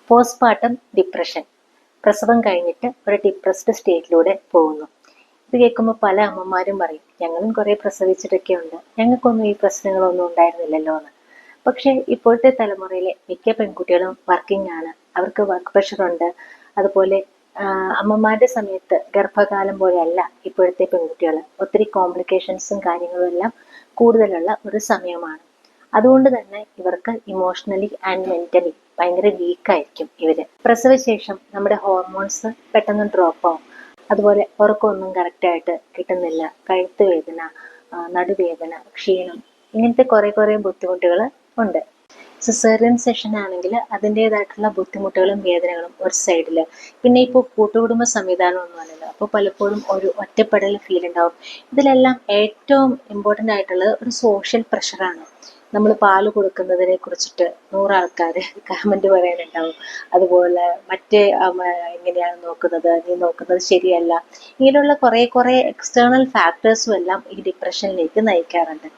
Postpartum depression, പ്രസവം കഴിഞ്ഞിട്ട് ഒരു ഡിപ്രസ്ഡ് സ്റ്റേറ്റിലൂടെ പോകുന്നു. ഇത് കേൾക്കുമ്പോൾ പല അമ്മമാരും പറയും, ഞങ്ങളും കുറേ പ്രസവിച്ചിട്ടൊക്കെ ഉണ്ട്, ഞങ്ങൾക്കൊന്നും ഈ പ്രശ്നങ്ങളൊന്നും ഉണ്ടായിരുന്നില്ലല്ലോ എന്ന്. പക്ഷേ ഇപ്പോഴത്തെ തലമുറയിലെ മിക്ക പെൺകുട്ടികളും വർക്കിംഗ് ആണ്, അവർക്ക് വർക്ക് പ്രഷറുണ്ട്. അതുപോലെ അമ്മമാരുടെ സമയത്ത് ഗർഭകാലം പോലെയല്ല ഇപ്പോഴത്തെ പെൺകുട്ടികൾ. ഒത്തിരി കോംപ്ലിക്കേഷൻസും കാര്യങ്ങളും എല്ലാം കൂടുതലുള്ള ഒരു സമയമാണ്. അതുകൊണ്ട് തന്നെ ഇവർക്ക് ഇമോഷണലി ആൻഡ് മെന്റലി ഭയങ്കര വീക്കായിരിക്കും ഇവര്. പ്രസവശേഷം നമ്മുടെ ഹോർമോൺസ് പെട്ടെന്ന് ഡ്രോപ്പ് ആവും. അതുപോലെ ഉറക്കമൊന്നും കറക്റ്റായിട്ട് കിട്ടുന്നില്ല, കഴുത്ത് വേദന, നടുവേദന, ക്ഷീണം, ഇങ്ങനത്തെ കുറെ ബുദ്ധിമുട്ടുകൾ ഉണ്ട്. സിസേറിയൻ സെഷൻ ആണെങ്കിൽ അതിൻ്റെതായിട്ടുള്ള ബുദ്ധിമുട്ടുകളും വേദനകളും ഒരു സൈഡിൽ. പിന്നെ ഇപ്പോൾ കൂട്ടുകുടുംബ സംവിധാനമൊന്നും അല്ലല്ലോ, അപ്പോൾ പലപ്പോഴും ഒരു ഒറ്റപ്പെടൽ ഫീൽ ഉണ്ടാവും. ഇതിലെല്ലാം ഏറ്റവും ഇമ്പോർട്ടൻ്റ് ആയിട്ടുള്ളത് ഒരു സോഷ്യൽ പ്രഷറാണ്. നമ്മൾ പാല് കൊടുക്കുന്നതിനെ കുറിച്ചിട്ട് 100 ആൾക്കാർ കമൻറ്റ് പറയാനുണ്ടാവും. അതുപോലെ മറ്റേ എങ്ങനെയാണ് നോക്കുന്നത്, നീ നോക്കുന്നത് ശരിയല്ല, ഇങ്ങനെയുള്ള കുറേ എക്സ്റ്റേണൽ ഫാക്ടേഴ്സും എല്ലാം ഈ ഡിപ്രഷനിലേക്ക് നയിക്കാറുണ്ട്.